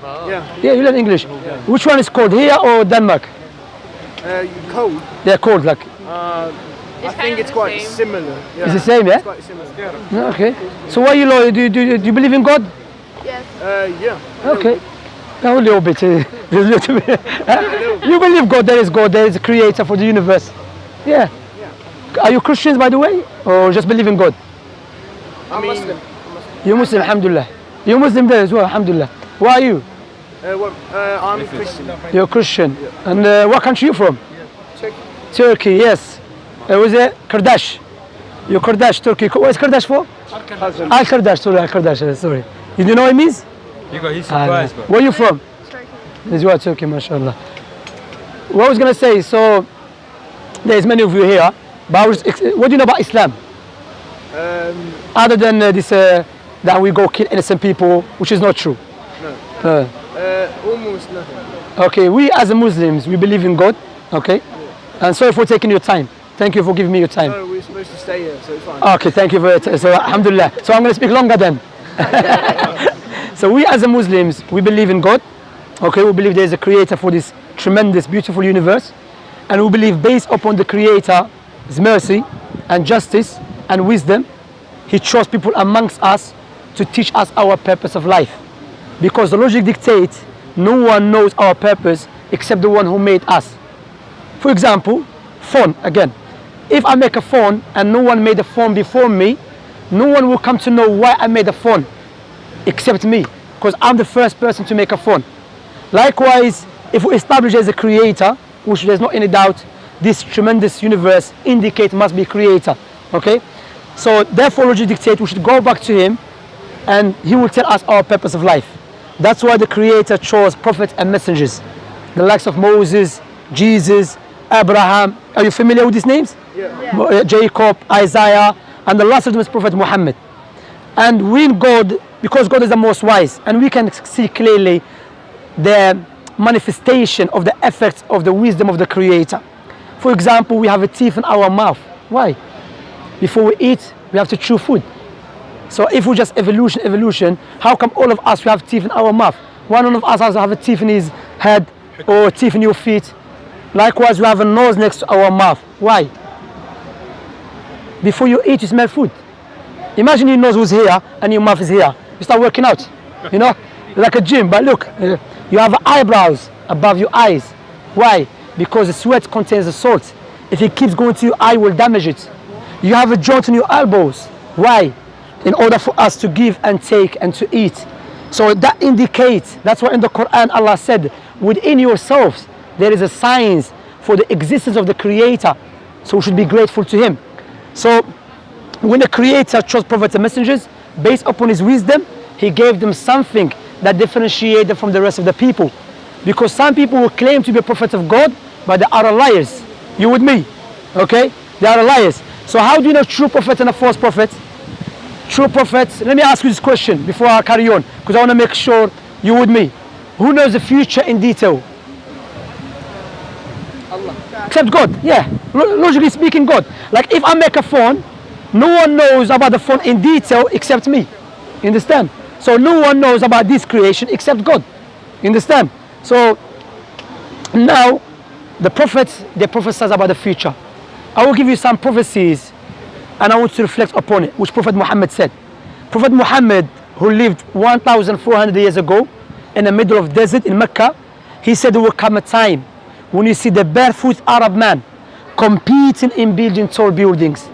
Yeah, you learn English. Which one is cold, here or Denmark? Cold. They're cold, like. I think it's quite similar. Yeah. It's the same, yeah? It's quite similar. Okay. So why you loyal? Do you believe in God? Yes. Yeah. Okay. A little bit. You believe God, there is a creator for the universe. Yeah. Are you Christians, by the way? Or just believe in God? I'm Muslim. You're Muslim, alhamdulillah. You're Muslim there as well, alhamdulillah. Where are you? I'm Christian. You're Christian. And what country are you from? Turkey. Turkey, yes. Was it Kurdish? You're Kurdish, Turkey. What is Kurdish for? Al-Kurdish, sorry. You know what it means? He's surprised. Where are you from? Turkey. This is what Turkey, mashallah. What I was going to say, so there's many of you here, but what do you know about Islam? Other than this, that we go kill innocent people, which is not true. No. Almost nothing. Okay, we as Muslims, we believe in God, okay? And sorry for taking your time. Thank you for giving me your time. No, we're supposed to stay here, so it's fine. Okay, thank you for it. So, alhamdulillah. So I'm going to speak longer then. So we as Muslims, we believe in God. Okay, we believe there is a creator for this tremendous, beautiful universe. And we believe based upon the creator's mercy and justice and wisdom, he chose people amongst us to teach us our purpose of life. Because the logic dictates no one knows our purpose except the one who made us. For example, phone again. If I make a phone and no one made a phone before me, no one will come to know why I made a phone except me, because I'm the first person to make a phone. Likewise, if we establish as a creator, which there's not any doubt, this tremendous universe indicate must be a creator. Okay? So therefore logic dictates we should go back to him and he will tell us our purpose of life. That's why the creator chose prophets and messengers. The likes of Moses, Jesus, Abraham. Are you familiar with these names? Yeah. Jacob, Isaiah, and the last of them is Prophet Muhammad. And when God, because God is the most wise, and we can see clearly the manifestation of the effects of the wisdom of the creator. For example, we have a teeth in our mouth. Why? Before we eat, we have to chew food. So if we just evolution, how come all of us we have teeth in our mouth? One of us has to have a teeth in his head or teeth in your feet. Likewise, we have a nose next to our mouth. Why? Before you eat, you smell food. Imagine your nose was here and your mouth is here. You start working out, you know, like a gym. But look, you have eyebrows above your eyes. Why? Because the sweat contains the salt. If it keeps going to your eye, it will damage it. You have a joint in your elbows. Why? In order for us to give and take and to eat. So that indicates, that's why in the Quran Allah said, within yourselves there is a science for the existence of the creator. So we should be grateful to him. So when the creator chose prophets and messengers, based upon his wisdom, he gave them something that differentiated them from the rest of the people. Because some people will claim to be prophets of God, but they are liars. You with me? Okay? They are liars. So how do you know true prophet and a false prophet? True prophets, let me ask you this question before I carry on, because I want to make sure you with me. Who knows the future in detail? Allah. Except God, yeah. Logically speaking, God. Like if I make a phone, no one knows about the phone in detail except me. You understand? So no one knows about this creation except God. You understand? So now the prophets, they prophesy about the future. I will give you some prophecies and I want you to reflect upon it, which Prophet Muhammad said. Prophet Muhammad, who lived 1,400 years ago in the middle of desert in Mecca, he said there will come a time when you see the barefoot Arab man competing in building tall buildings.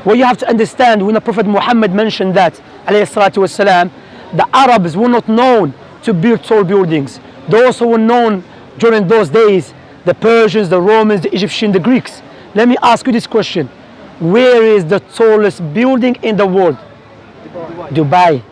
What you have to understand, when the Prophet Muhammad mentioned that, alayhi salatu wasalam, the Arabs were not known to build tall buildings. Those who were known during those days, the Persians, the Romans, the Egyptians, the Greeks. Let me ask you this question. Where is the tallest building in the world? Dubai.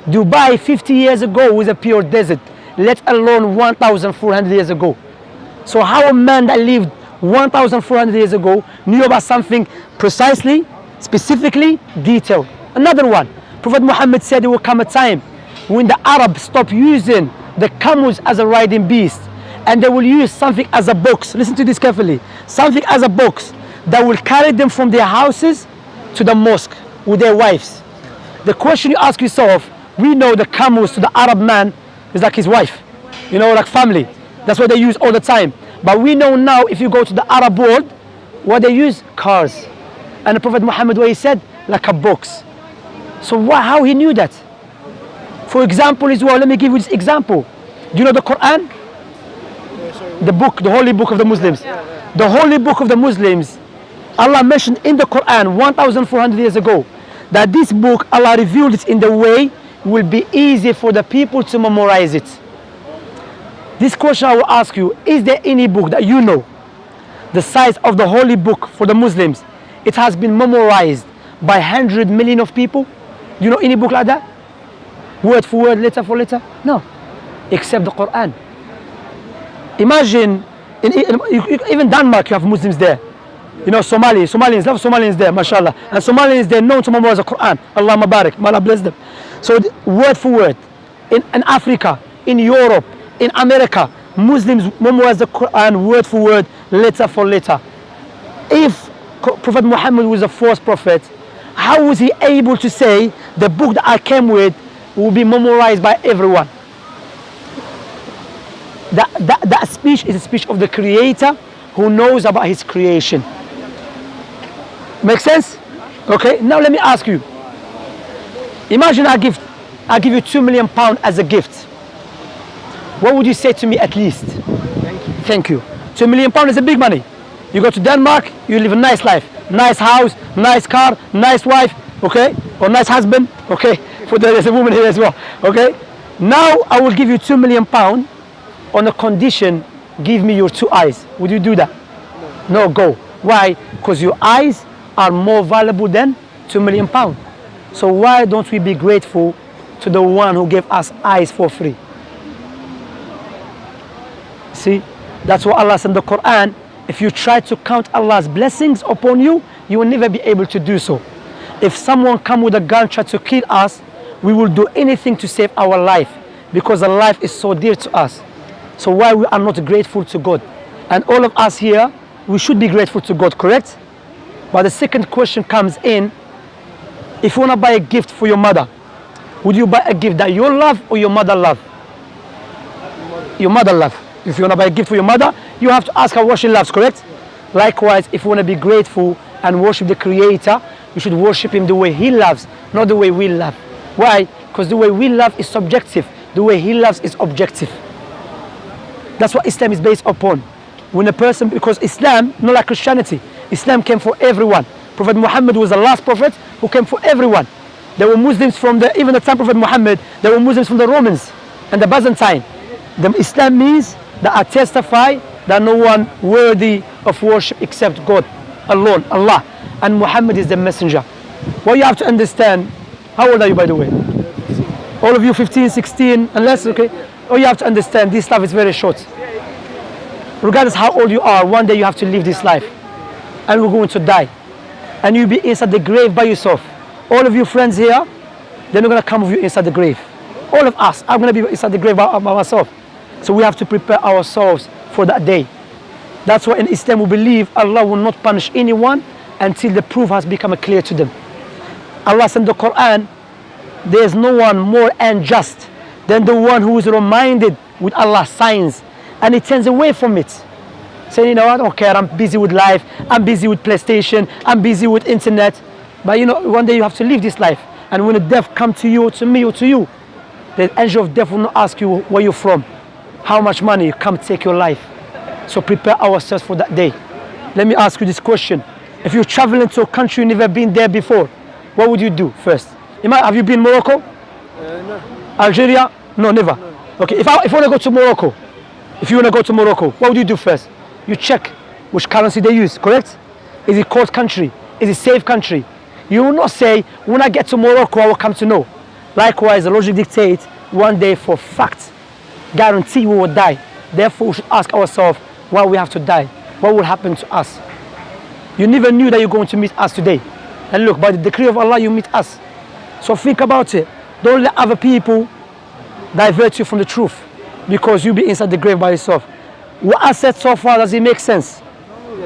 Dubai 50 years ago was a pure desert, let alone 1,400 years ago. So how a man that lived 1,400 years ago knew about something precisely, specifically, detailed? Another one, Prophet Muhammad said there will come a time when the Arabs stop using the camels as a riding beast and they will use something as a box. Listen to this carefully. Something as a box that will carry them from their houses to the mosque with their wives. The question you ask yourself, we know the camels to the Arab man It's like his wife, you know, like family. That's what they use all the time. But we know now, if you go to the Arab world, what they use? Cars. And the Prophet Muhammad, what he said? Like a box. So how he knew that? For example as well, let me give you this example. Do you know the Quran? The book, the holy book of the Muslims. The holy book of the Muslims, Allah mentioned in the Quran 1,400 years ago that this book, Allah revealed it in the way it will be easy for the people to memorize it. This question I will ask you, is there any book that you know, the size of the holy book for the Muslims, it has been memorized by 100 million of people? Do you know any book like that? Word for word, letter for letter? No, except the Quran. Imagine, even Denmark, you have Muslims there. You know, Somalians love Somalians there, mashallah. And Somalians, they're known to memorize the Quran. Allah Mabarak, may Allah bless them. So word for word, in Africa, in Europe, in America, Muslims memorize the Quran word for word, letter for letter. If Prophet Muhammad was the first prophet, how was he able to say the book that I came with will be memorized by everyone? That speech is a speech of the Creator who knows about his creation. Make sense? Okay, now let me ask you. Imagine I give you £2 million as a gift. What would you say to me at least? Thank you. £2 million is a big money. You go to Denmark, you live a nice life. Nice house, nice car, nice wife, okay? Or nice husband, okay? For there's a woman here as well, okay? Now I will give you £2 million on a condition, give me your 2 eyes. Would you do that? No, go. Why? Because your eyes are more valuable than £2 million. So why don't we be grateful to the one who gave us eyes for free? See, that's what Allah said in the Quran. If you try to count Allah's blessings upon you, you will never be able to do so. If someone come with a gun try to kill us, we will do anything to save our life because the life is so dear to us. So why we are not grateful to God? And all of us here, we should be grateful to God, correct? But the second question comes in, if you want to buy a gift for your mother, would you buy a gift that you love or your mother love? Your mother love. If you want to buy a gift for your mother, you have to ask her what she loves, correct? Likewise, if you want to be grateful and worship the Creator, you should worship Him the way He loves, not the way we love. Why? Because the way we love is subjective. The way He loves is objective. That's what Islam is based upon. When a person, because Islam, not like Christianity, Islam came for everyone. Prophet Muhammad was the last prophet who came for everyone. There were Muslims from even the time of Prophet Muhammad, there were Muslims from the Romans and the Byzantine. The Islam means that I testify that no one worthy of worship except God alone, Allah. And Muhammad is the messenger. What you have to understand, how old are you by the way? All of you 15, 16, unless, okay? All you have to understand, this life is very short. Regardless how old you are, one day you have to live this life. And we're going to die. And you'll be inside the grave by yourself. All of you friends here, they're not going to come with you inside the grave. All of us, I'm going to be inside the grave by myself. So we have to prepare ourselves for that day. That's why in Islam we believe Allah will not punish anyone until the proof has become clear to them. Allah said in the Quran, there is no one more unjust than the one who is reminded with Allah's signs and he turns away from it. Saying, you know, I don't care, I'm busy with life, I'm busy with PlayStation, I'm busy with internet. But you know, one day you have to live this life. And when the death comes to you, or to me, or to you, the angel of death will not ask you where you're from, how much money you come take your life. So prepare ourselves for that day. Let me ask you this question. If you're traveling to a country you've never been there before, what would you do first? Have you been Morocco? No. Algeria? No, never. No. Okay, if you want to go to Morocco, what would you do first? You check which currency they use, correct? Is it cold country? Is it safe country? You will not say, when I get to Morocco, I will come to know. Likewise, the logic dictates, one day for fact, guarantee we will die. Therefore, we should ask ourselves why we have to die. What will happen to us? You never knew that you're going to meet us today. And look, by the decree of Allah, you meet us. So think about it. Don't let other people divert you from the truth because you'll be inside the grave by yourself. What I said so far, does it make sense?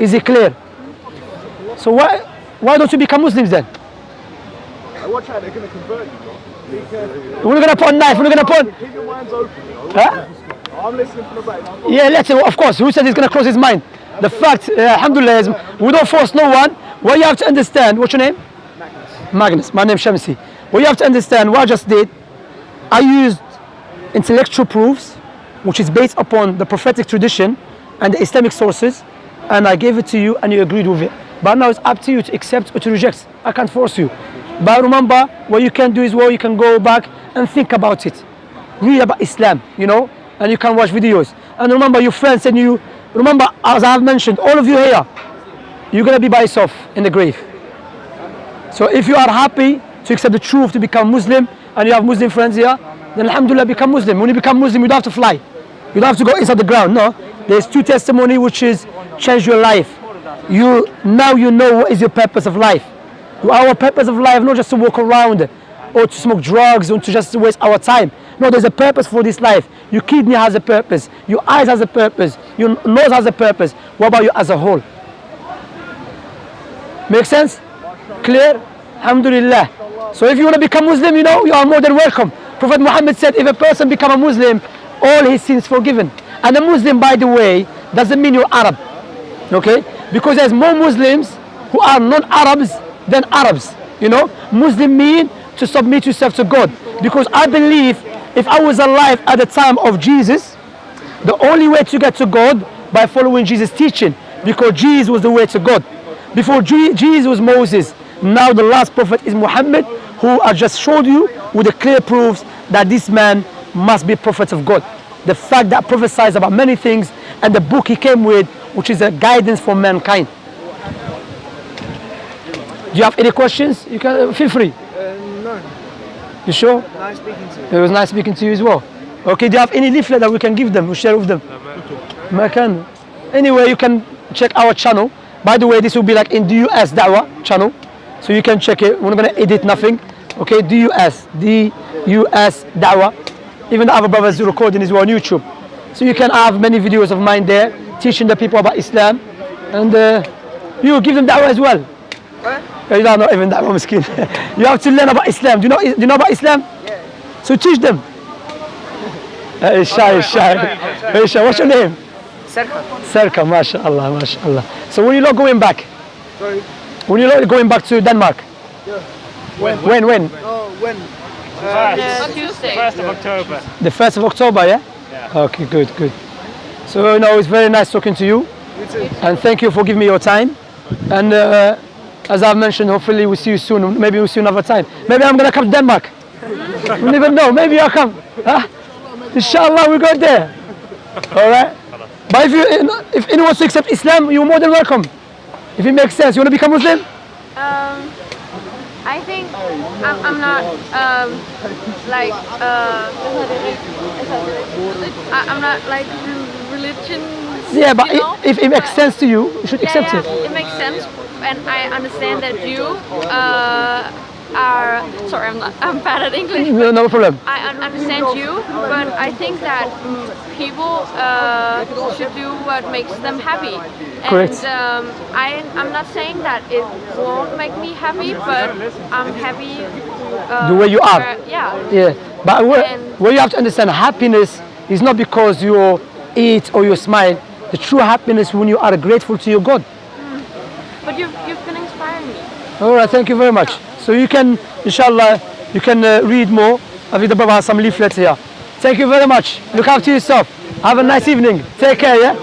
Is it clear? So why don't you become Muslims then? Watch out, they're going to convert you. We're not going to put a knife. We're not going to put. Keep your minds open. Huh? I'm listening from the back. Yeah, let's say, of course. Who said he's going to close his mind? The fact, alhamdulillah, is we don't force no one. What you have to understand, what's your name? Magnus. My name's Shemsi. What you have to understand, what I just did, I used intellectual proofs, which is based upon the prophetic tradition and the Islamic sources, and I gave it to you and you agreed with it. But now it's up to you to accept or to reject. I can't force you. But remember, what you can do is, well, you can go back and think about it. Read about Islam, you know, and you can watch videos. And remember, your friends and you, remember, as I have mentioned, all of you here, you're going to be by yourself in the grave. So if you are happy to accept the truth, to become Muslim, and you have Muslim friends here, then alhamdulillah, become Muslim. When you become Muslim, you don't have to fly. You don't have to go inside the ground, no. There's two testimony which is change your life. Now you know what is your purpose of life. Our purpose of life, not just to walk around or to smoke drugs or to just waste our time. No, there's a purpose for this life. Your kidney has a purpose. Your eyes has a purpose. Your nose has a purpose. What about you as a whole? Make sense? Clear? Alhamdulillah. So if you want to become Muslim, you know, you are more than welcome. Prophet Muhammad said, if a person become a Muslim, all his sins forgiven. And a Muslim, by the way, doesn't mean you're Arab. Okay? Because there's more Muslims who are non-Arabs than Arabs. You know? Muslim mean to submit yourself to God. Because I believe if I was alive at the time of Jesus, the only way to get to God by following Jesus' teaching. Because Jesus was the way to God. Before Jesus was Moses. Now the last prophet is Muhammad, who I just showed you with the clear proofs that this man must be a prophet of God. The fact that prophesies about many things and the book he came with, which is a guidance for mankind. Do you have any questions? You can feel free. No. You sure? Nice speaking to you. It was nice speaking to you as well. Okay, do you have any leaflet that we can give them, we share with them? No. Anyway, you can check our channel. By the way, this will be like in DUS Da'wah channel. So you can check it. We're not going to edit nothing. Okay, DUS Da'wah. Even the other brothers are recording as well on YouTube. So you can have many videos of mine there, teaching the people about Islam. And you give them da'wah as well. What? You don't know even da'wah, miskin. You have to learn about Islam. Do you know about Islam? Yeah. So teach them. He's shy. What's your name? Serka, mashallah, mashallah. So when you're not going back? Sorry. When you're not going back to Denmark? Yeah. When? Oh, when? On Tuesday. 1st of October. The 1st of October, yeah? Yeah. Okay, good. So, it's very nice talking to you. You too. And thank you for giving me your time. And as I've mentioned, hopefully we'll see you soon. Maybe we'll see you another time. Maybe I'm going to come to Denmark. You never know. Maybe I'll come. Huh? Inshallah, we go there. All right? But if anyone wants to accept Islam, you're more than welcome. If it makes sense. You want to become Muslim? I think I'm not like I'm not like religion. Yeah, but you know? if it makes sense to you, you should accept it. It makes sense, and I understand that you are. Sorry, I'm bad at English. No problem. I understand you, but I think that people should do what makes them happy. Correct. And I'm not saying that it won't make me happy, but I'm happy. The way you are. Yeah. But what you have to understand, happiness is not because you eat or you smile. The true happiness when you are grateful to your God. But you've been inspiring me. All right, thank you very much. So you can, inshallah, you can read more. I think the Baba has some leaflets here. Thank you very much. Look after yourself. Have a nice evening. Take care, yeah?